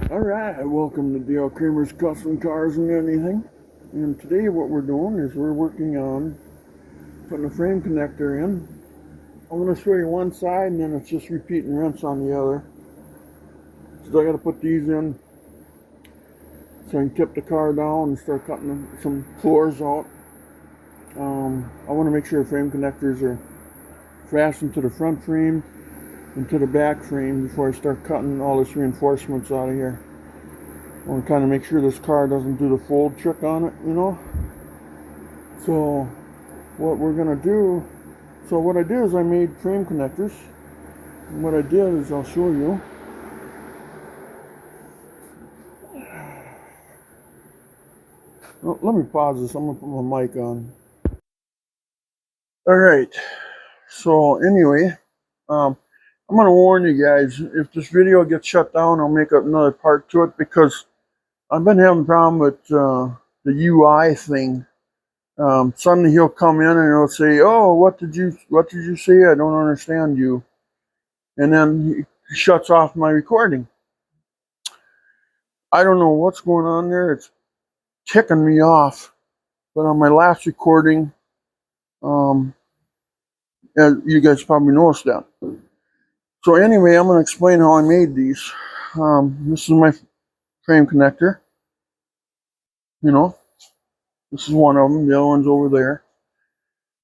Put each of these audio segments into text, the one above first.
Alright, welcome to Dale Kramer's Custom Cars and Anything. And today what we're doing is we're working on putting a frame connector in. I'm going to show you one side and then it's just repeat and rinse on the other. So I got to put these in so I can tip the car down and start cutting some floors out. I want to make sure the frame connectors are fastened to the front frame and to the back frame before I start cutting all this reinforcements out of here. I want to kind of make sure this car doesn't do the fold trick on it, you know. So what we're going to do, so what I did is I made frame connectors. And what I did is I'll show you. Oh, let me pause this. I'm going to put my mic on. Alright, so anyway, I'm going to warn you guys, if this video gets shut down, I'll make another part to it because I've been having a problem with the UI thing. Suddenly he'll come in and he'll say, "Oh, what did you say? I don't understand you." And then he shuts off my recording. I don't know what's going on there. It's ticking me off. But on my last recording, you guys probably noticed that. So anyway, I'm going to explain how I made these. This is my frame connector. You know, this is one of them. The other one's over there.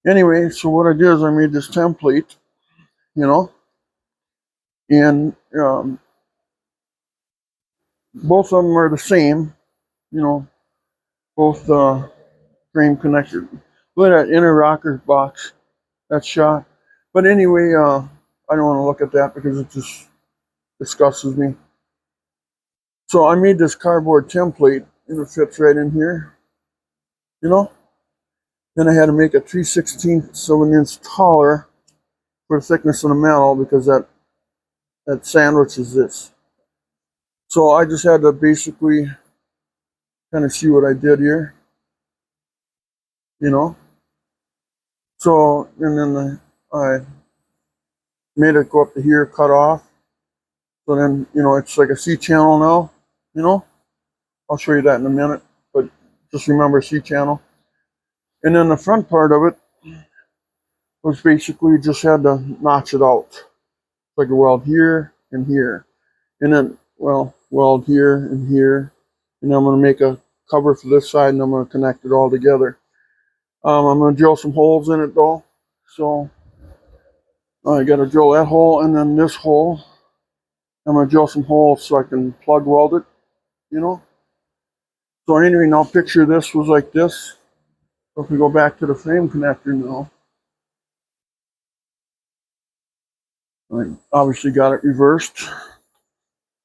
Anyway, so what I did is I made this template, you know, and both of them are the same, you know, both frame connector. Look at that inner rocker box, that's shot. But anyway, I don't want to look at that because it just disgusts me. So I made this cardboard template and it fits right in here, you know. Then I had to make it 3/16 of an inch taller for the thickness of the metal because that sandwiches this. So I just had to basically kind of see what I did here, you know. So, and then I made it go up to here, cut off. So then, you know, it's like a C channel now, you know. I'll show you that in a minute, but just remember C channel. And then the front part of it was basically just had to notch it out. Like a weld here and here. And then, well, weld here and here. And then I'm going to make a cover for this side and I'm going to connect it all together. I'm going to drill some holes in it though. So I got to drill that hole and then this hole. I'm going to drill some holes so I can plug weld it, you know. So anyway, now picture this was like this. So if we go back to the frame connector now. I obviously got it reversed.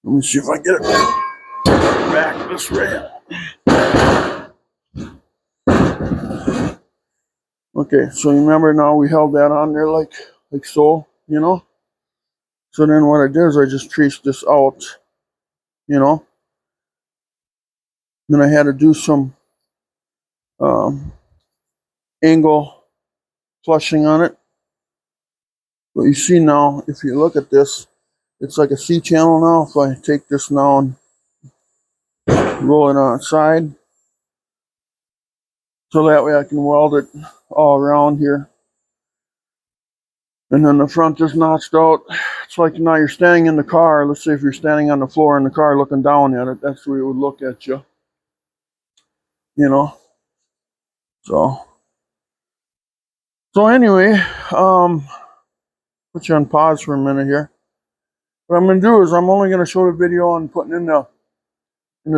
Let me see if I get it back this way. Okay, so you remember now we held that on there like so, you know. So then what I did is I just traced this out, you know. Then I had to do some angle flushing on it. But you see now, if you look at this, it's like a C channel now. If I take this now and roll it on its side, so that way I can weld it all around here. And then the front is notched out. It's like now you're standing in the car. Let's say if you're standing on the floor in the car looking down at it, that's the way it would look at you. You know. So anyway, put you on pause for a minute here. What I'm going to do is I'm only going to show the video on putting in the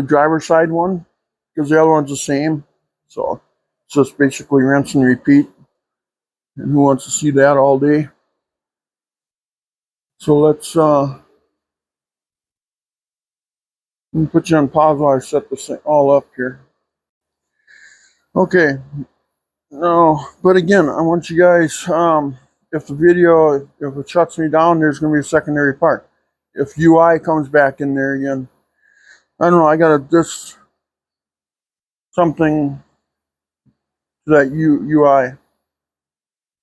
driver's side one because the other one's the same. So it's just basically rinse and repeat. And who wants to see that all day? So let's let me put you on pause while I set this all up here. Okay. No, but again, I want you guys, if the video, if it shuts me down, there's going to be a secondary part. If UI comes back in there again, I don't know, I got just something to that UI.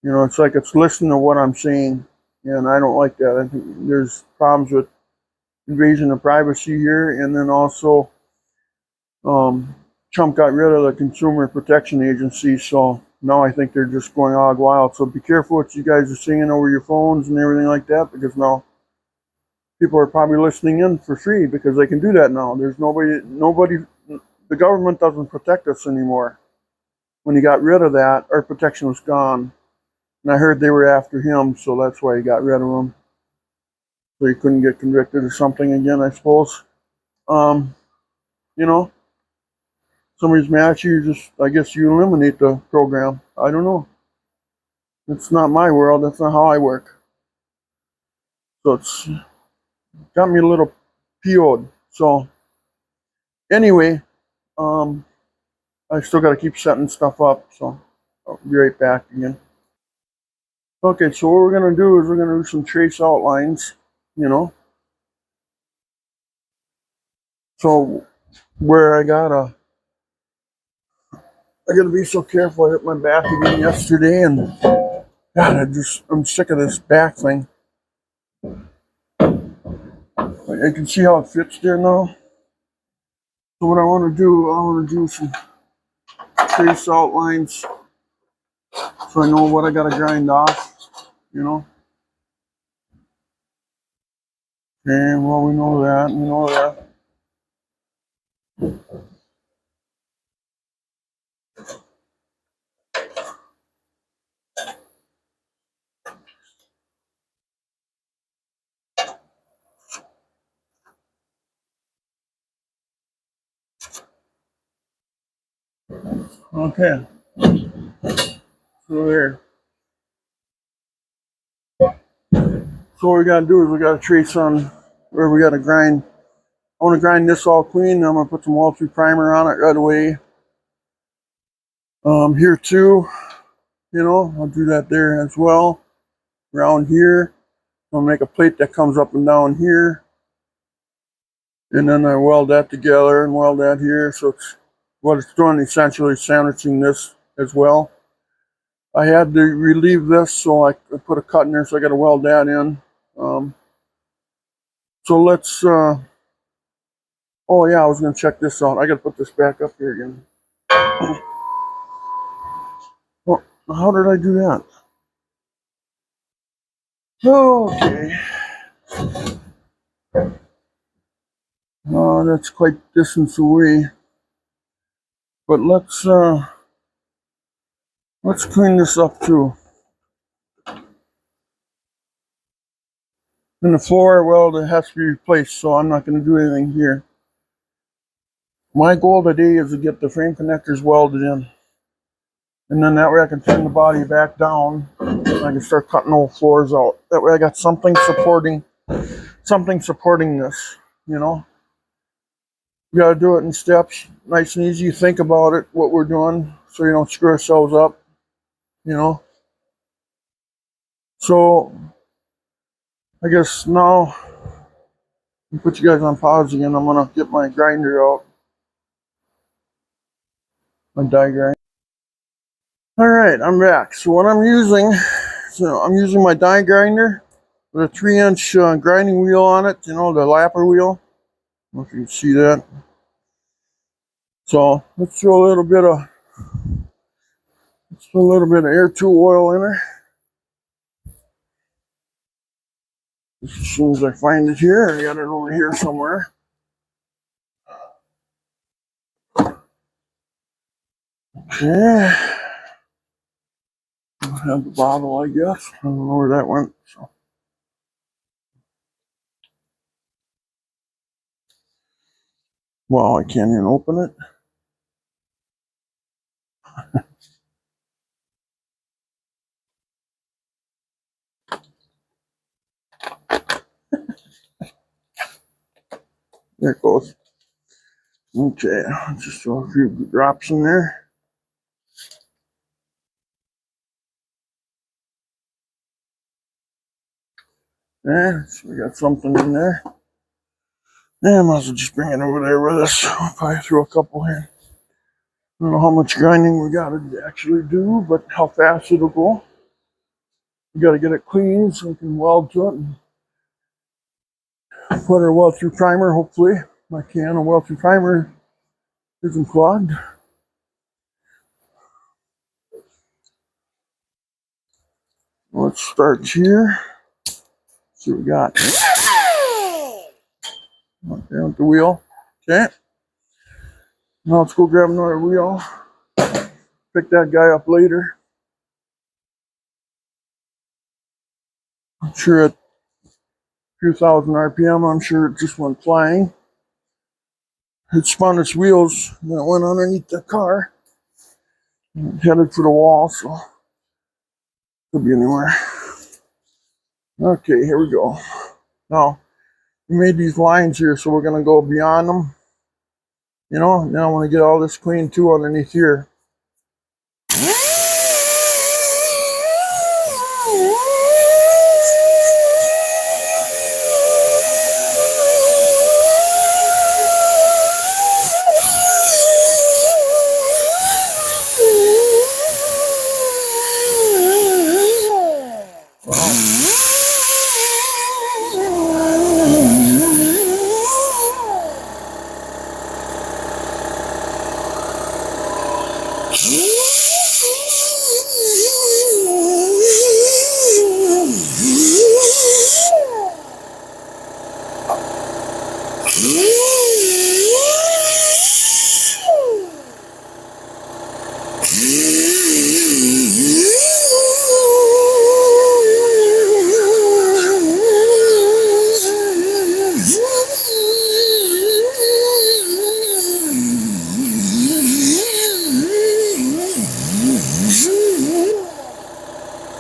You know, it's like it's listening to what I'm saying, and I don't like that. I think there's problems with invasion of privacy here, and then also Trump got rid of the Consumer Protection Agency, so now I think they're just going hog wild. So be careful what you guys are saying over your phones and everything like that, because now people are probably listening in for free because they can do that now. There's nobody, the government doesn't protect us anymore. When he got rid of that, our protection was gone. And I heard they were after him, so that's why he got rid of him. So he couldn't get convicted or something again, I suppose. You know, somebody's mad at you, just, I guess you eliminate the program. I don't know. It's not my world. That's not how I work. So it's got me a little PO'd. So anyway, I still got to keep setting stuff up. So I'll be right back again. Okay, so what we're going to do is we're going to do some trace outlines, you know. So where I got to be so careful. I hit my back again yesterday, and God, I'm sick of this back thing. I can see how it fits there now. So what I want to do some trace outlines so I know what I got to grind off, you know. Okay, well, we know that, we know that. Okay, so there. So what we got to do is we got to trace on where we got to grind. I want to grind this all clean. I'm going to put some wall-through primer on it right away. Here too, you know, I'll do that there as well. Around here, I'll make a plate that comes up and down here. And then I weld that together and weld that here. So it's what it's doing, essentially sandwiching this as well. I had to relieve this, so I put a cut in there, so I got to weld that in. So let's, oh yeah, I was going to check this out. I got to put this back up here again. Well, how did I do that? Okay. That's quite distance away. But let's clean this up too. And the floor, well, it has to be replaced, so I'm not going to do anything here. My goal today is to get the frame connectors welded in. And then that way I can turn the body back down and I can start cutting old floors out. That way I got something supporting this, you know. You gotta do it in steps, nice and easy. Think about it, what we're doing, so you don't screw ourselves up, you know. So I guess now I'll put you guys on pause again. I'm gonna get my grinder out. My die grinder. Alright, I'm back. So what I'm using, I'm using my die grinder with a 3-inch grinding wheel on it, you know, the lapper wheel. I don't know if you can see that. So let's throw a little bit of air tool oil in her. As soon as I find it here, I got it over here somewhere. Okay. I have the bottle, I guess. I don't know where that went. So. Well, I can't even open it. There it goes. Okay, I'll just throw a few drops in there. There, so we got something in there. Yeah, I might as well just bring it over there with us. I'll probably throw a couple here. I don't know how much grinding we got to actually do, but how fast it'll go. We got to get it clean so we can weld to it. Put our well-through primer, hopefully. My can of well-through primer isn't clogged. Let's start here. See what we got. Down the wheel. Okay. Now let's go grab another wheel. Pick that guy up later. I'm sure at a few thousand RPM, I'm sure it just went flying. It spun its wheels, and then it went underneath the car. It headed for the wall, so could be anywhere. Okay, here we go. Now, we made these lines here, so we're going to go beyond them. You know, now I want to get all this clean too underneath here.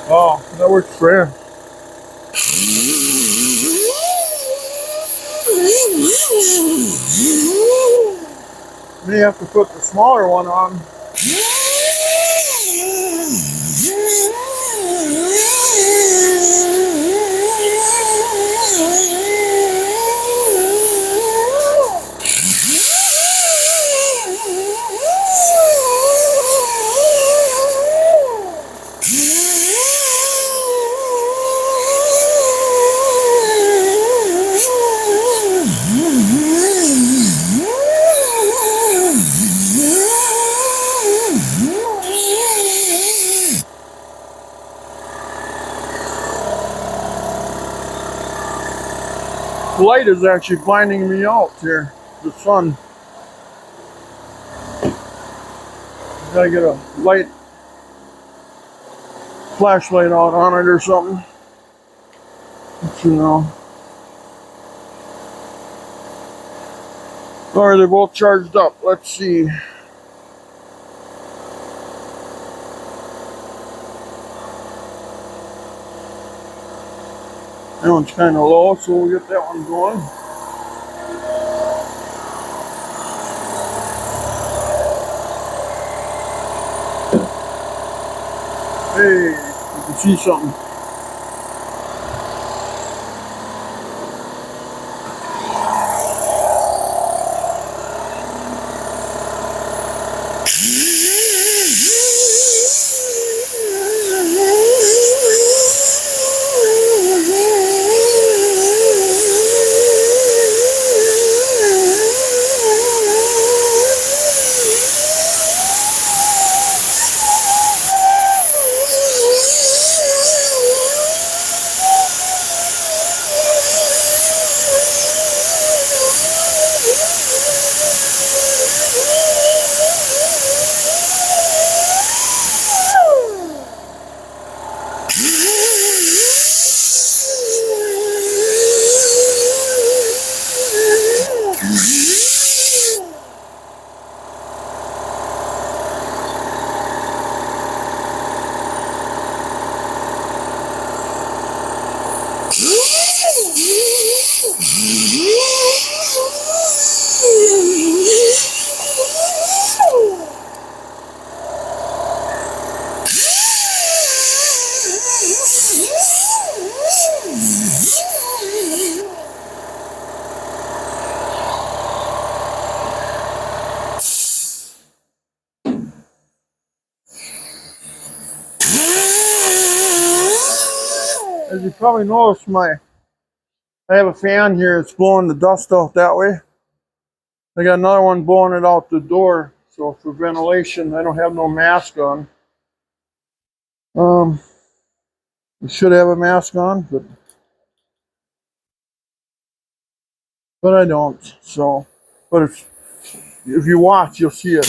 Oh, that works for him. May have to put the smaller one on. The light is actually blinding me out here. The sun. Gotta get a light flashlight out on it or something. Let you know. Alright, they're both charged up. Let's see. That one's kind of low, so we'll get that one going. Hey, you can see something. As you probably noticed, my I have a fan here. It's blowing the dust out that way. I got another one blowing it out the door. So for ventilation, I don't have no mask on. I should have a mask on, but I don't. So, but if you watch, you'll see it.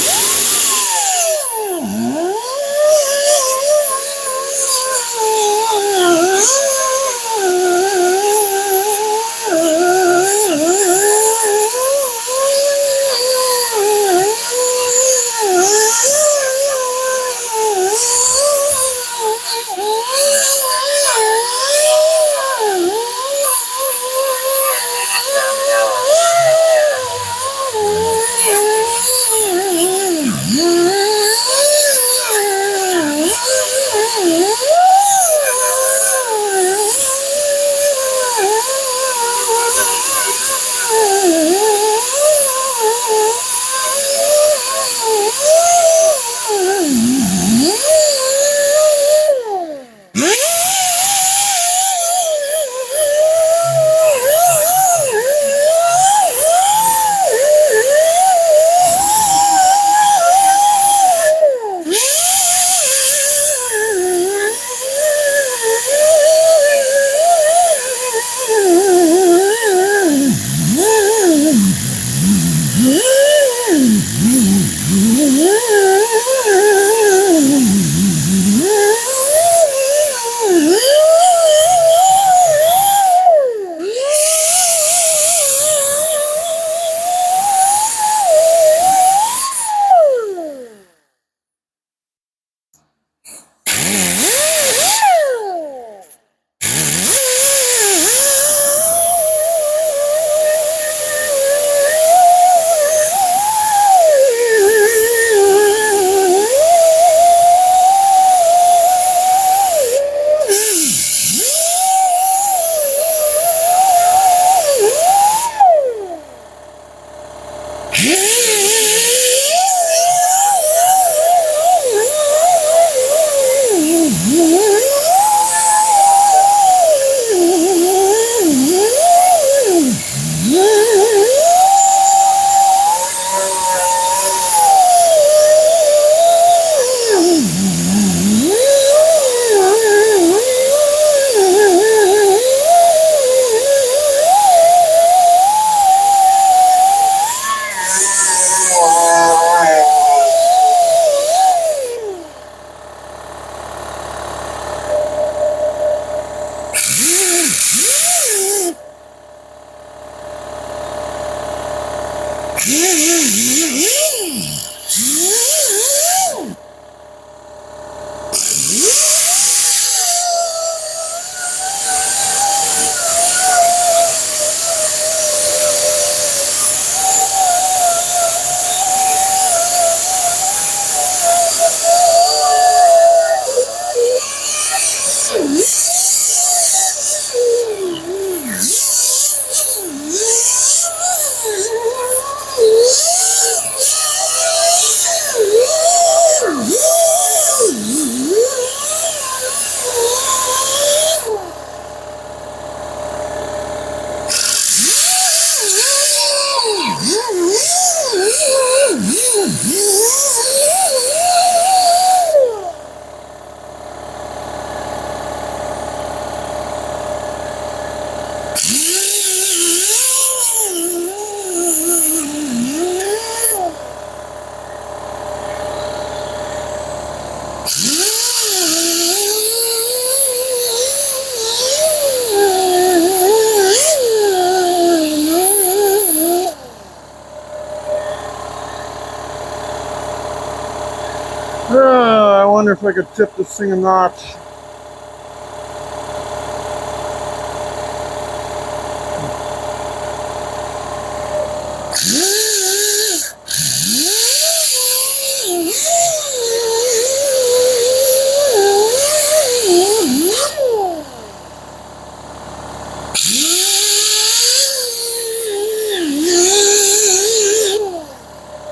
I wonder if I could tip this thing a notch.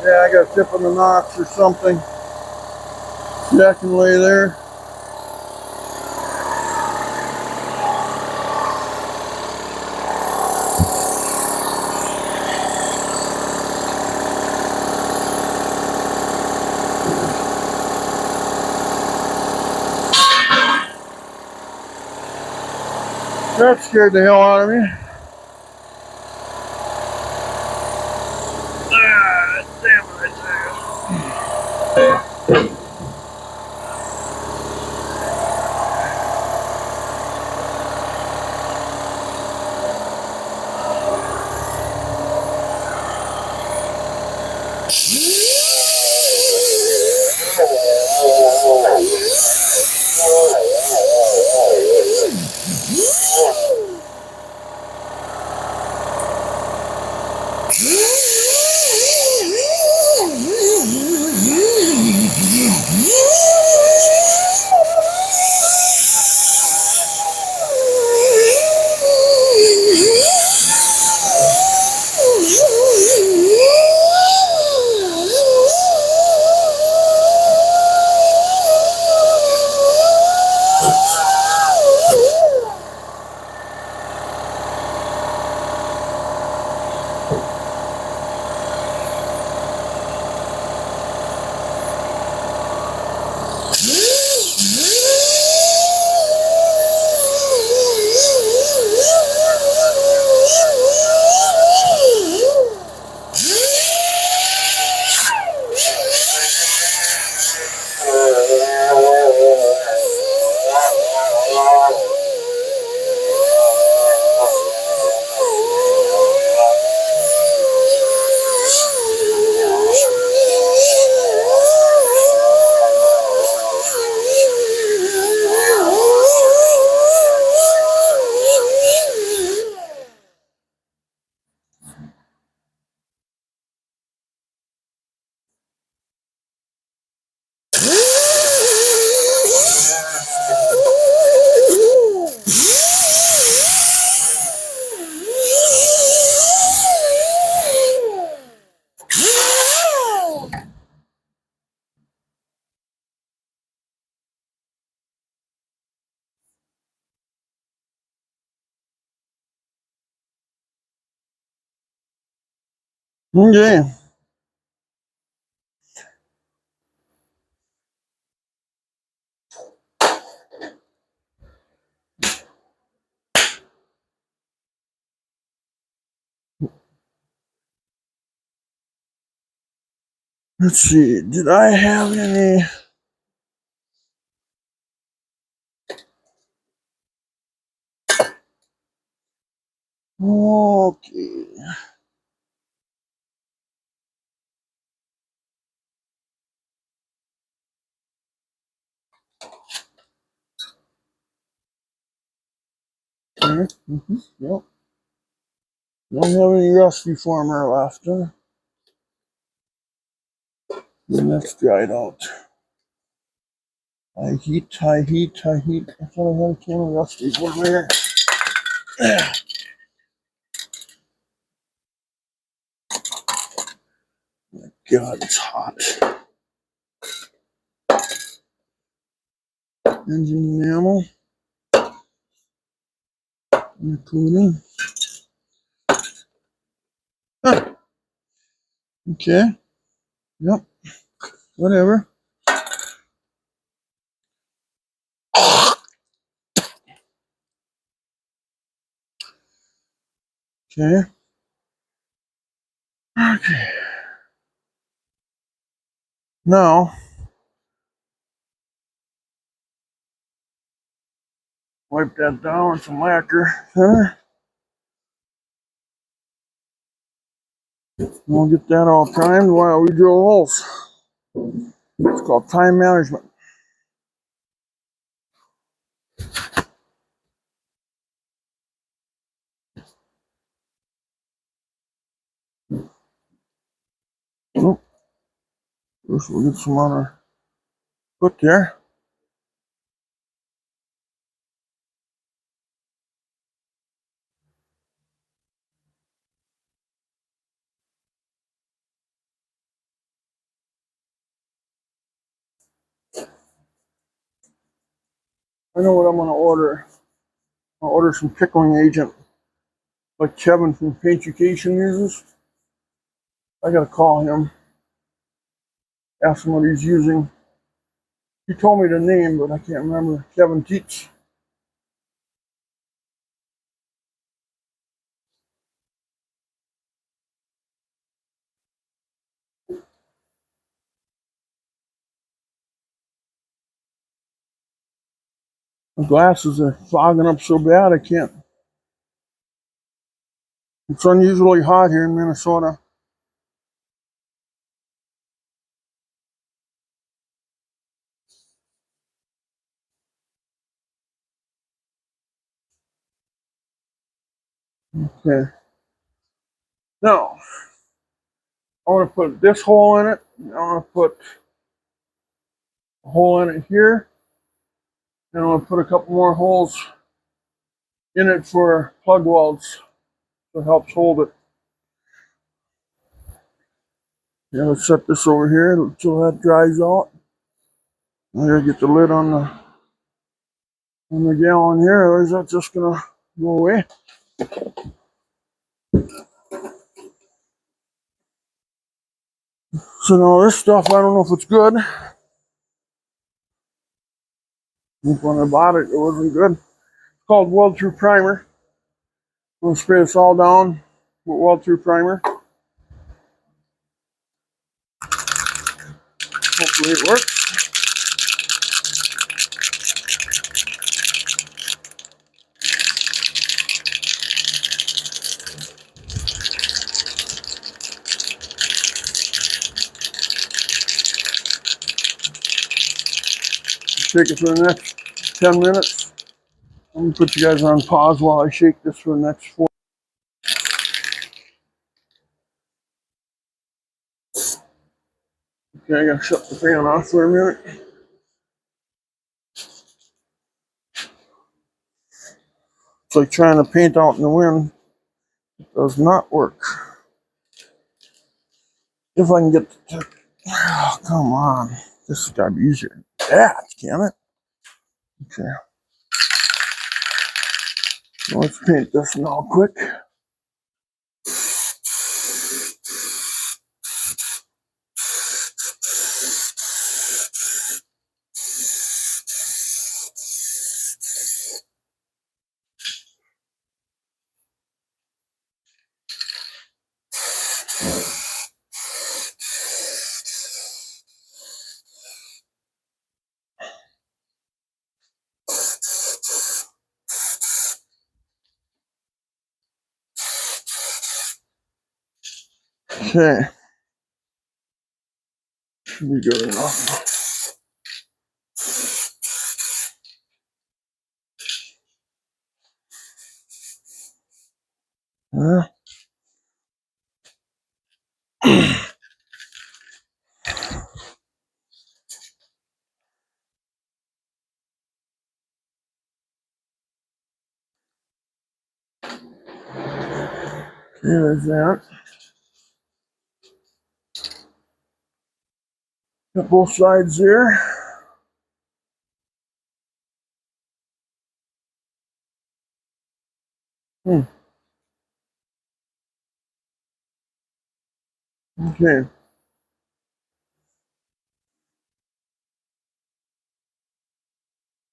Yeah, I got to tip on the notch or something. Yeah, I can lay there. That scared the hell out of me. Ah, damn it, I tell you. Okay. Let's see. Did I have any? Okay. Okay. Yep. Don't have any rusty former left. Huh? And that's dried out. High heat, high heat, high heat. I thought I had a can of rusty former here. God, it's hot. Engine enamel. Including. Huh. Okay. Yep. Whatever. Okay. Okay. Now, wipe that down with some lacquer. Huh? We'll get that all primed while we drill holes. It's called time management. Oh, first we'll get some on our foot there. I know what I'm going to order. I'll order some pickling agent like Kevin from Paint Education uses. I got to call him, ask him what he's using. He told me the name, but I can't remember. Kevin Teach. The glasses are fogging up so bad I can't. It's unusually hot here in Minnesota. Okay. Now, I want to put this hole in it. I want to put a hole in it here. And I want to put a couple more holes in it for plug welds. So it helps hold it. Yeah, let's set this over here until that dries out. I gotta get the lid on the gallon here, or is that just gonna go away? So now this stuff, I don't know if it's good. When I bought it, it wasn't good. It's called Weld Through Primer. I'm gonna spray this all down with Weld Through Primer. Hopefully it works. Shake it for the next 10 minutes. I'm gonna put you guys on pause while I shake this for the next 4. Okay, I gotta shut the fan off for a minute. It's like trying to paint out in the wind. It does not work. If I can get the, oh, come on. This has gotta be easier than that, can it? Okay. So let's paint this now quick. Okay. Should be good enough. Yeah. There's that. Got both sides there. Okay.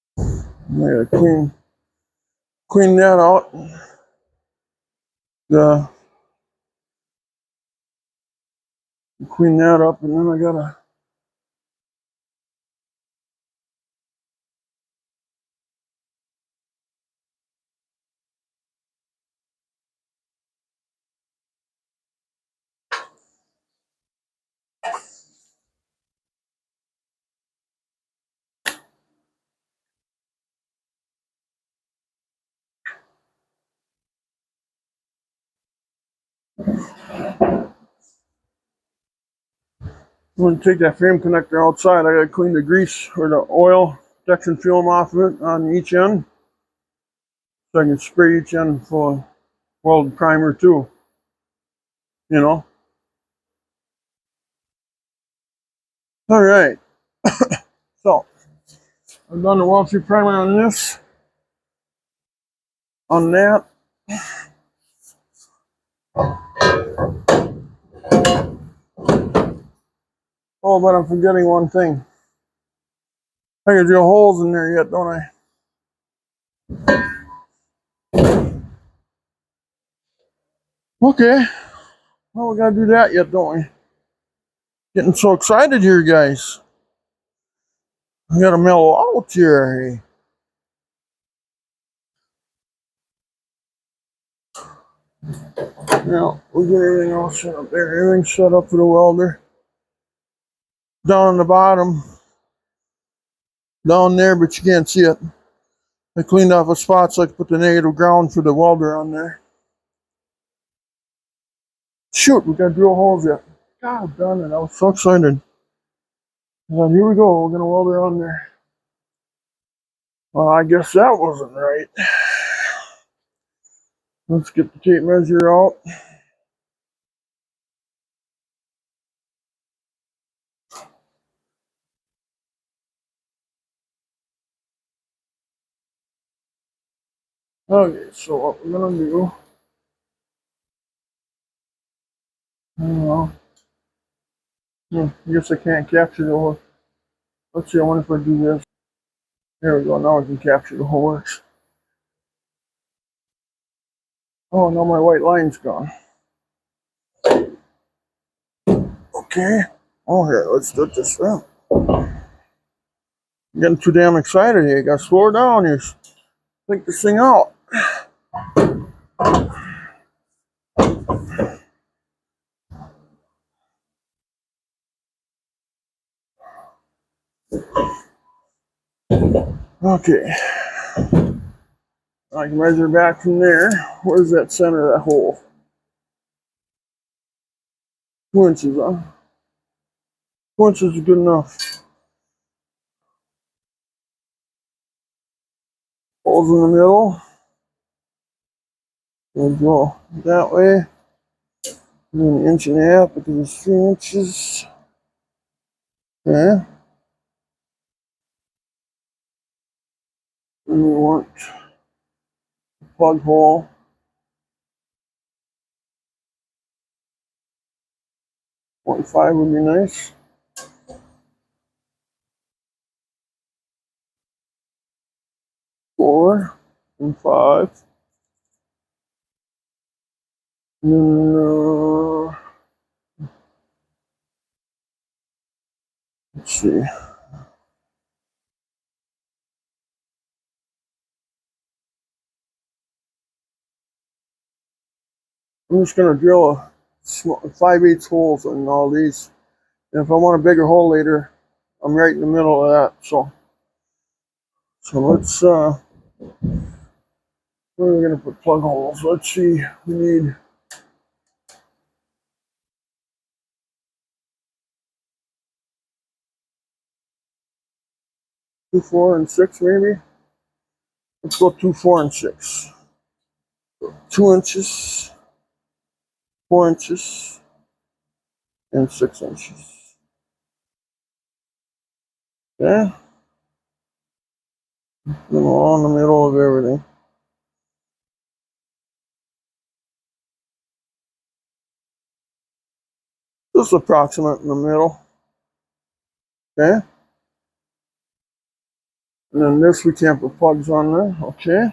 I gotta clean that out. Clean that up, and then I gotta. I'm gonna take that frame connector outside. I gotta clean the grease or the oil protection film off of it on each end, so I can spray each end full of weld primer too. You know. All right. So I've done the weld through primer on this, on that. Oh, but I'm forgetting one thing. I gotta drill holes in there yet, don't I? Okay. Well, we gotta do that yet, don't we? Getting so excited here, guys. I gotta mellow out here. Now we'll get everything all set up there. Everything's set up for the welder. Down on the bottom, down there, but you can't see it. I cleaned off a spot so I could put the negative ground for the welder on there. Shoot, we got drill holes yet. God darn it, I was so excited. Well, here we go, we're gonna weld her on there. Well, I guess that wasn't right. Let's get the tape measure out. Okay, so what we're gonna do, I don't know. I guess I can't capture the whole. Let's see, I wonder if I do this. There we go, now I can capture the whole works. Oh, now my white line's gone. Okay. Oh, here, let's do it this way. I'm getting too damn excited here. You gotta slow down. You think this thing out. Okay. I can measure back from there. Where's that center of that hole? 2 inches, huh? 2 inches is good enough. Holes in the middle. We'll go that way. And then 1.5 inches because it's 3 inches. Okay. And we want a plug hole. 0.5 would be nice. 4 and 5. And then, let's see. I'm just going to drill a 5/8 holes in all these. And if I want a bigger hole later, I'm right in the middle of that. So let's, where are we going to put plug holes? Let's see. We need 2, 4, and 6 maybe. Let's go 2, 4, and 6. 2 inches, 4 inches, and 6 inches. Okay. Then all in the middle of everything. Just approximate in the middle. Okay. And then this we can't put plugs on there. Okay.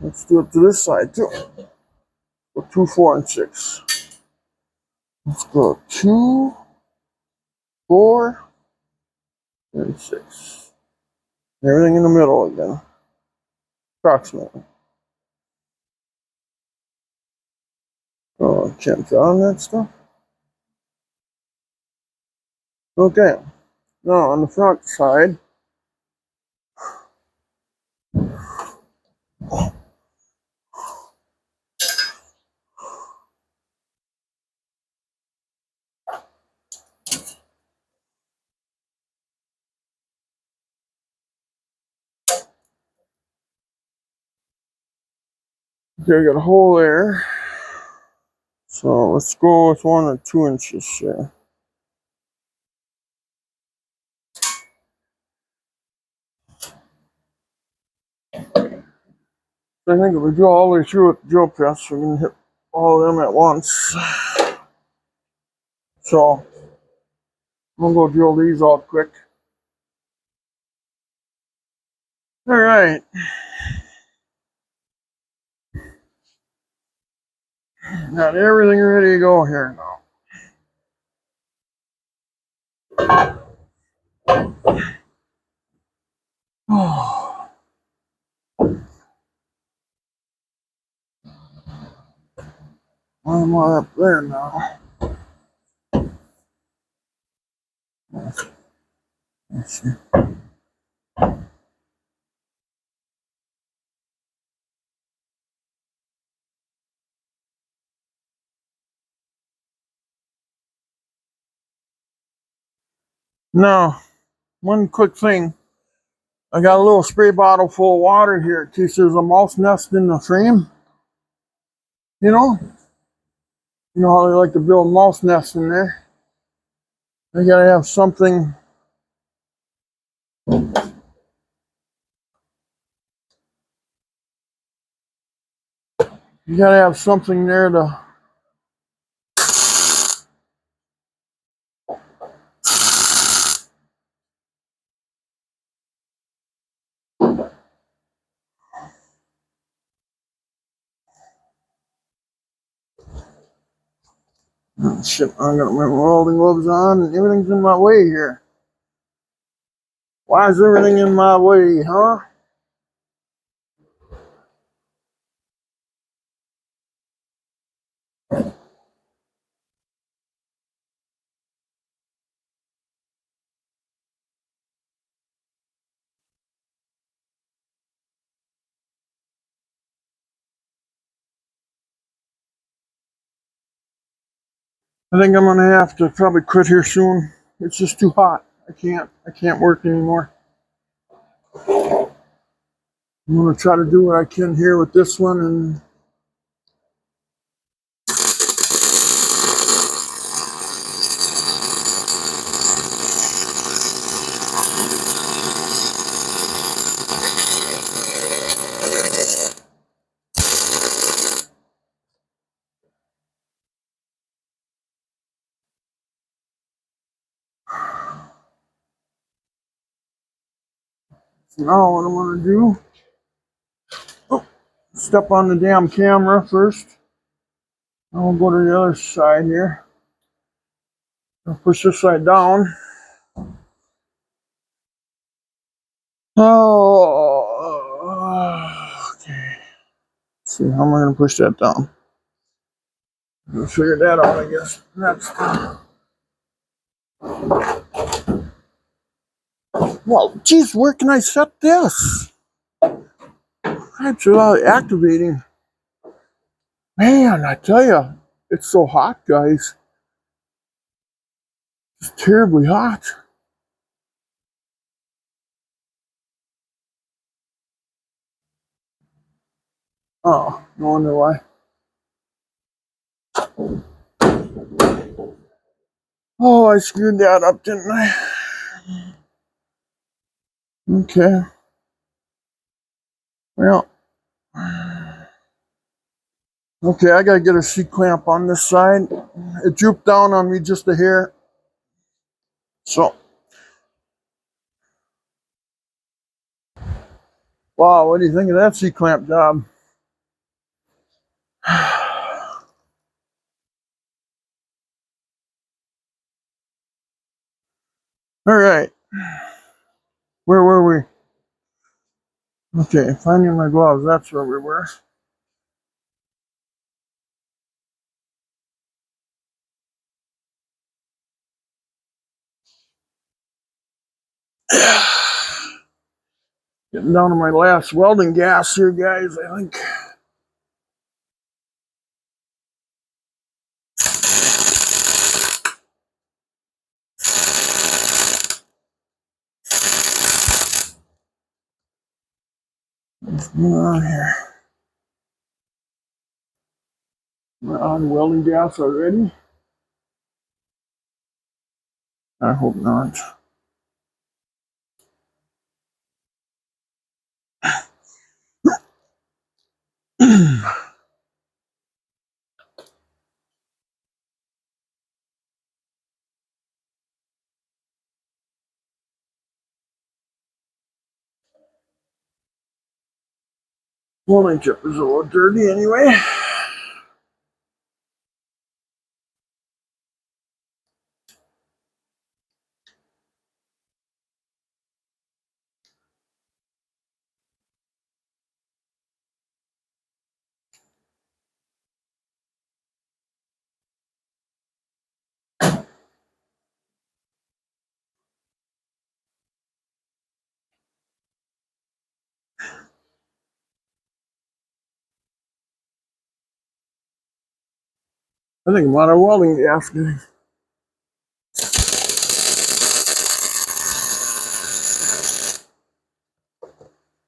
Let's do it to this side too. Go 2, 4, and 6. Let's go 2, 4, and 6. Everything in the middle again. Approximately. Oh, I can't draw on that stuff. Okay. Now on the front side, okay, I got a hole there. So let's go with 1 or 2 inches there. I think if we drill all the way through with the drill press, we're going to hit all of them at once. So I'm going to go drill these out quick. All right. Got everything ready to go here now. Why am I up there now? Let's see. Now, one quick thing. I got a little spray bottle full of water here in case there's a mouse nest in the frame. You know? You know how they like to build mouse nests in there. They gotta have something. You gotta have something there to. Oh, shit, I got my welding gloves on and everything's in my way here. Why is everything in my way, huh? I think I'm gonna have to probably quit here soon. It's just too hot. I can't work anymore. I'm gonna try to do what I can here with this one and now what I'm gonna do, step on the damn camera first. I'll go to the other side here. I'll push this side down. Oh, okay. Let's see, how am I going to push that down? We'll figure that out, I guess. Next. Well, geez, where can I set this? It's activating. Man, I tell you, it's so hot, guys. It's terribly hot. Oh, no wonder why. Oh, I screwed that up, didn't I? Okay. Well, okay, I gotta get a C-clamp on this side. It drooped down on me just a hair. So, wow, what do you think of that C-clamp job? All right, where were we? Okay, finding my gloves, that's where we were. Getting down to my last welding gas here, guys, I think. What's going on here? We're on welding gas already? I hope not. Welding chip is a little dirty anyway. I think I'm out of welding gas.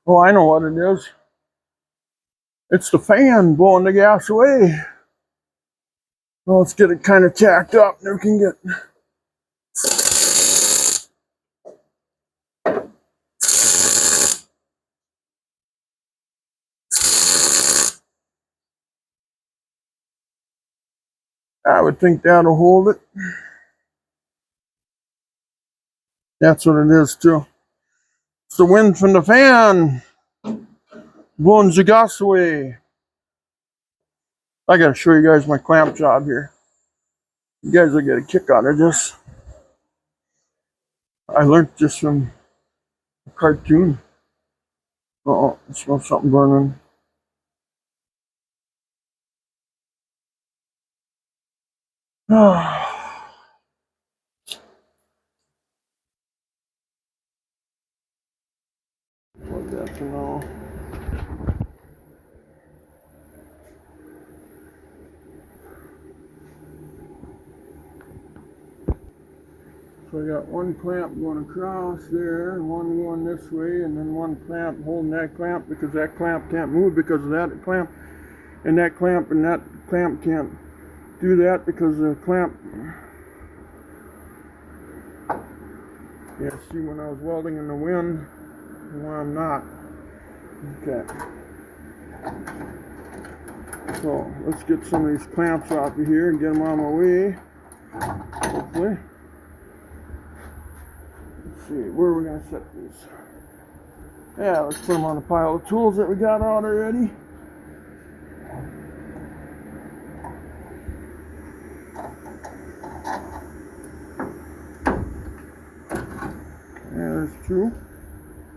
Oh, I know what it is. It's the fan blowing the gas away. Well, let's get it kind of tacked up and we can get. I would think that'll hold it. That's what it is too. It's the wind from the fan blowing the gas away. I gotta show you guys my clamp job here. You guys will get a kick out of this. I learned this from a cartoon. Oh, I smell something burning. What that to know? So I got one clamp going across there, one going this way, and then one clamp holding that clamp because that clamp can't move because of that clamp, and that clamp can't do that because the clamp. Yeah, see, when I was welding in the wind, and when I'm not. Okay. So let's get some of these clamps off of here and get them on my way. Hopefully. Let's see, where are we going to set these? Yeah, let's put them on the pile of tools that we got out already. There's two.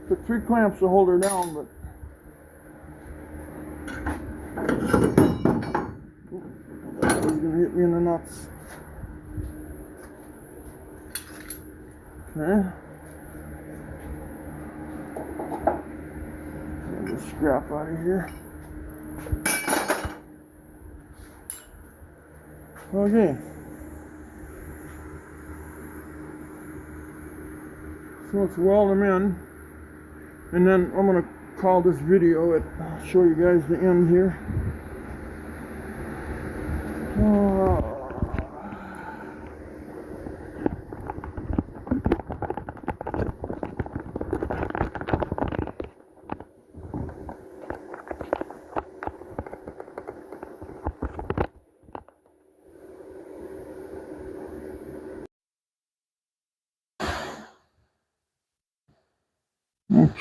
Took 3 clamps to hold her down, but that was going to hit me in the nuts. Okay. Get this scrap out of here. Okay. So let's weld them in, and then I'm going to call this video it. I'll show you guys the end here.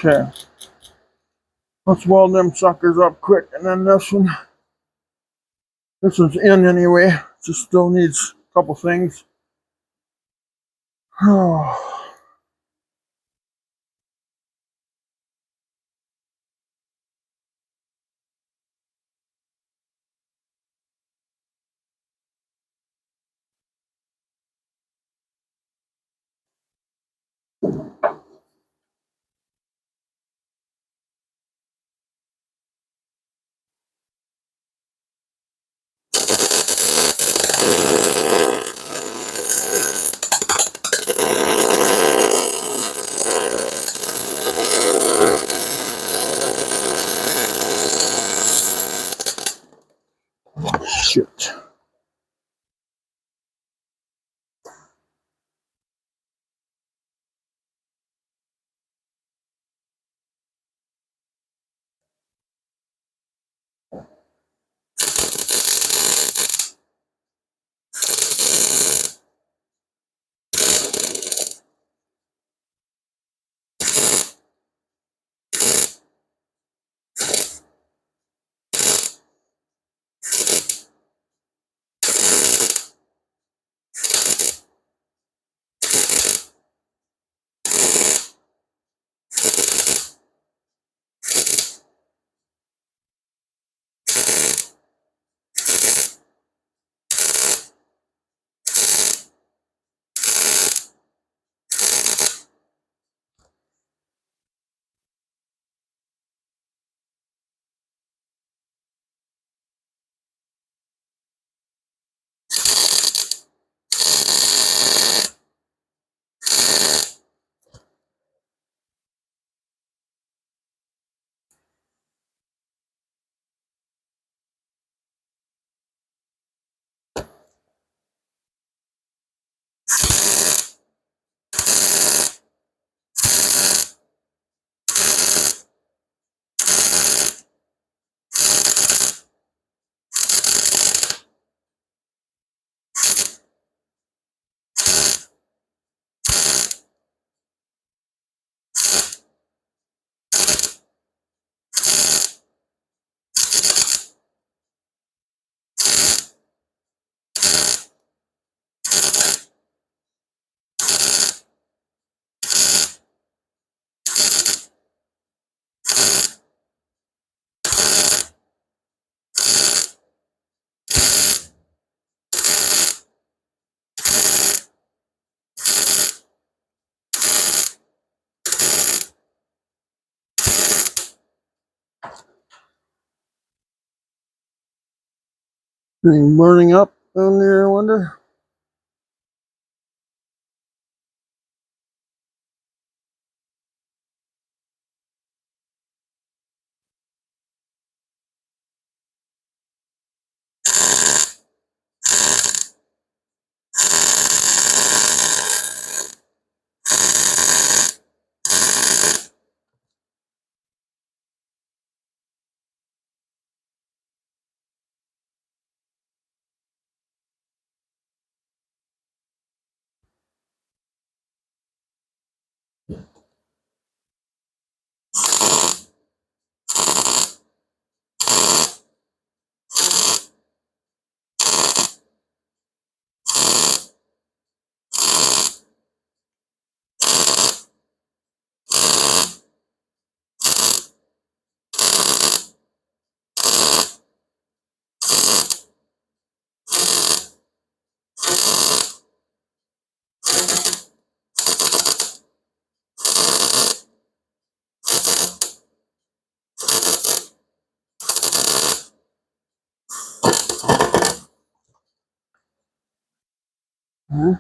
Okay. Let's weld them suckers up quick, and then this one's in anyway. Just still needs a couple things. Shit. Anything burning up down there, I wonder? Huh?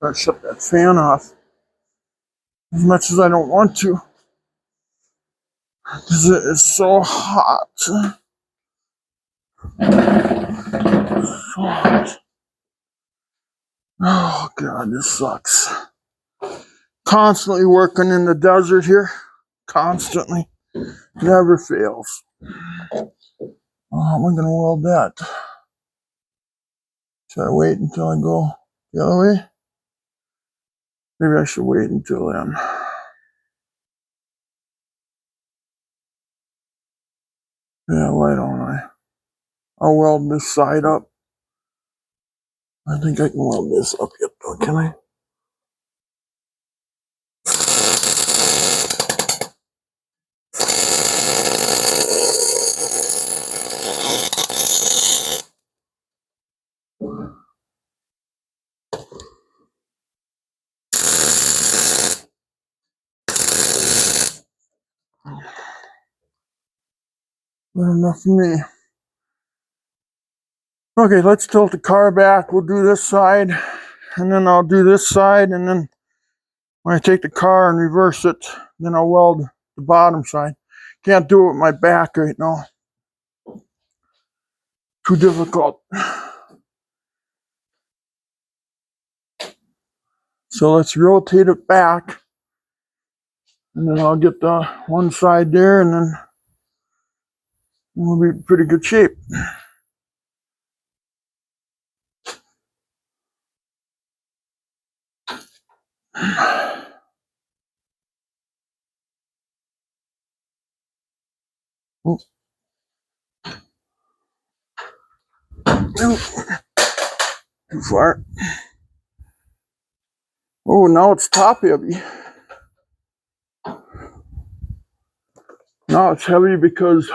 Gotta shut that fan off as much as I don't want to, because it is so hot. So hot. Oh God, this sucks. Constantly working in the desert here. Constantly. Never fails. How am I going to weld that? Should I wait until I go the other way? Maybe I should wait until then. Yeah, why don't I? I'll weld this side up. I think I can weld this up yet, though, can I? Not enough for me. Okay, let's tilt the car back. We'll do this side, and then I'll do this side, and then when I take the car and reverse it, then I'll weld the bottom side. Can't do it with my back right now. Too difficult. So let's rotate it back, and then I'll get the one side there, and then we'll be in pretty good shape. Oh. Too far. Oh, now it's top heavy. Now it's heavy because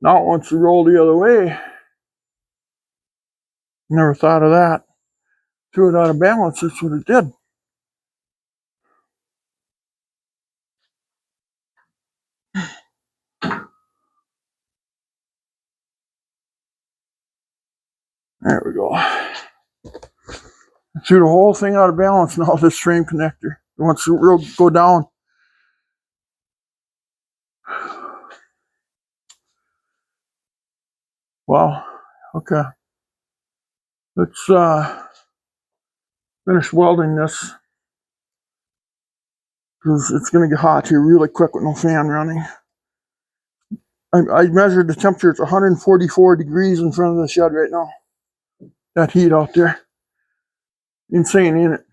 now it wants to roll the other way. Never thought of that. Threw it out of balance, that's what it did. There we go. Threw the whole thing out of balance now, this frame connector. It wants to go down. Wow. Okay. Let's finish welding this, because it's going to get hot here really quick with no fan running. I measured the temperature. It's 144 degrees in front of the shed right now. That heat out there. Insane, ain't it?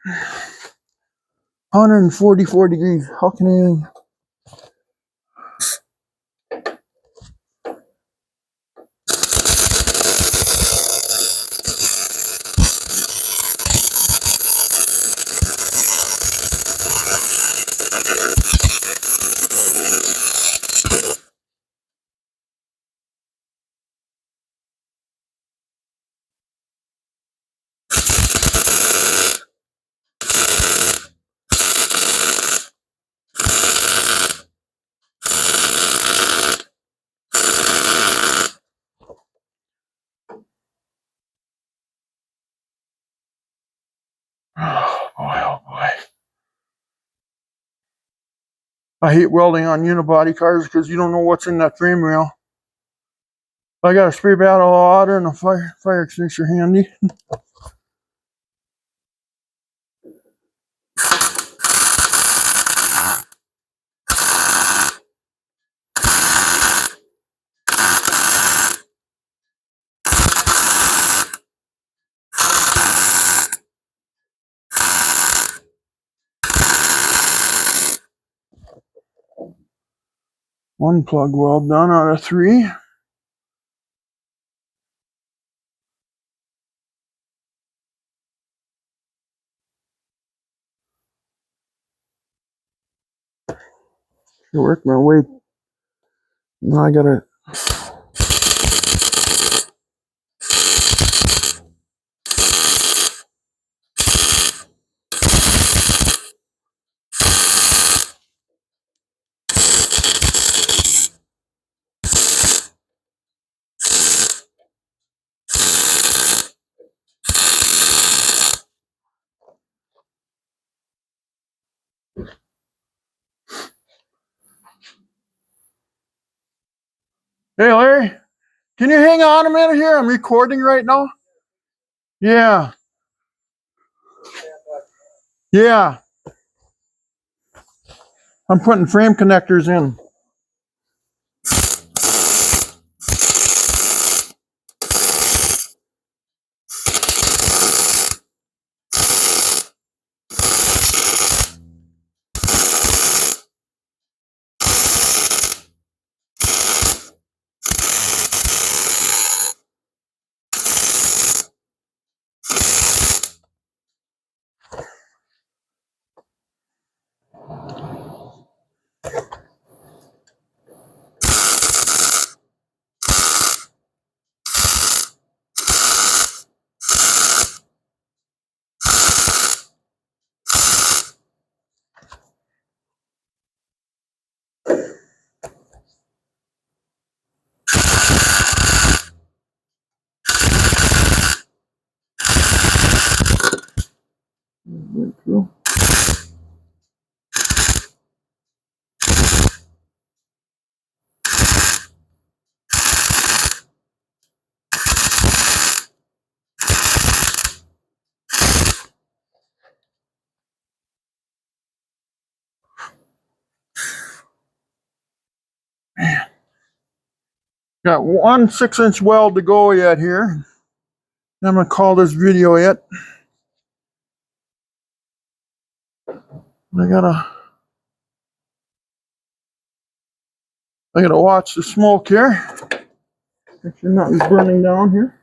144 degrees. How can anything? Oh boy, oh boy. I hate welding on unibody cars because you don't know what's in that frame rail. I got a spray bottle of water and a fire extinguisher handy. One plug weld done out of 3. Should work my way. Now I gotta. Hey, Larry, can you hang on a minute here? I'm recording right now. Yeah. Yeah. I'm putting frame connectors in. Got one 6-inch weld to go yet here. I'm gonna call this video it. I gotta watch the smoke here. Make sure nothing's burning down here.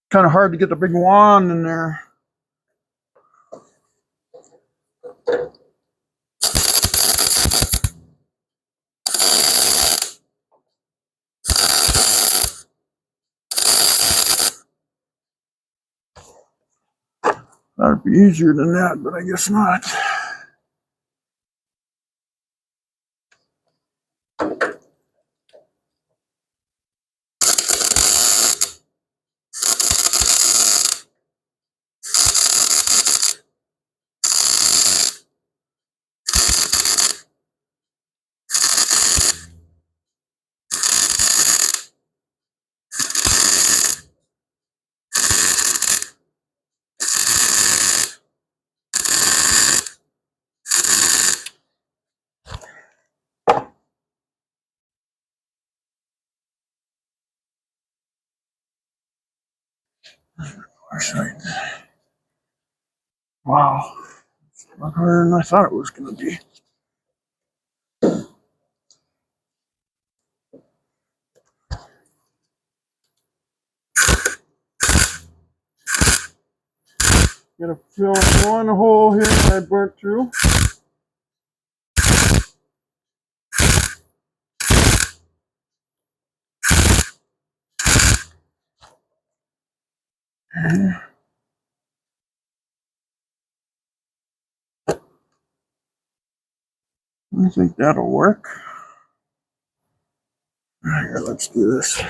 Kind of hard to get the big wand in there. That'd be easier than that, but I guess not. Wow, it's a lot harder than I thought it was going to be. Gotta fill one hole here that I burnt through. I think that'll work. All right, here, let's do this.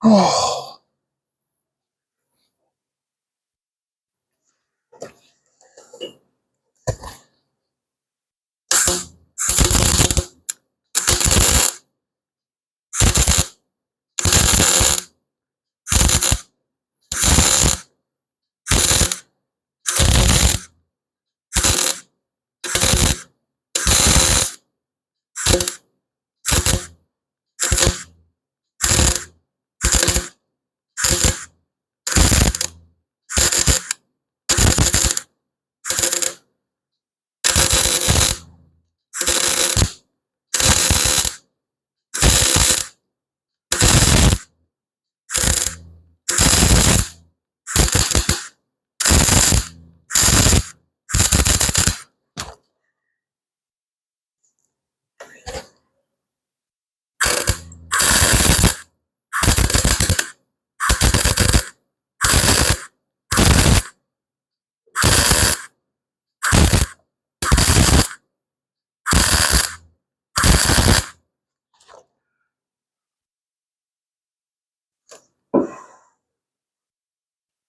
Oh.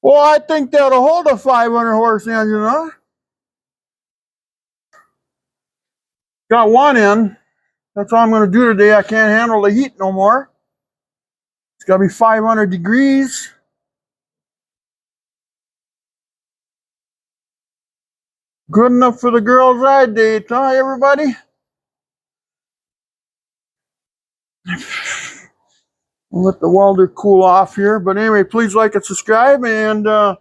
Well, I think that'll hold a 500 horse engine, huh? Got one in. That's all I'm going to do today. I can't handle the heat no more. It's got to be 500 degrees. Good enough for the girls I date, huh, everybody? I'll let the welder cool off here. But anyway, please like and subscribe. And to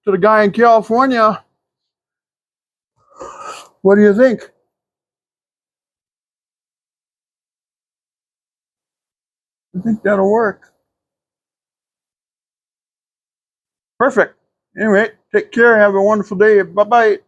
the guy in California, what do you think? I think that'll work. Perfect. Anyway, take care. Have a wonderful day. Bye-bye.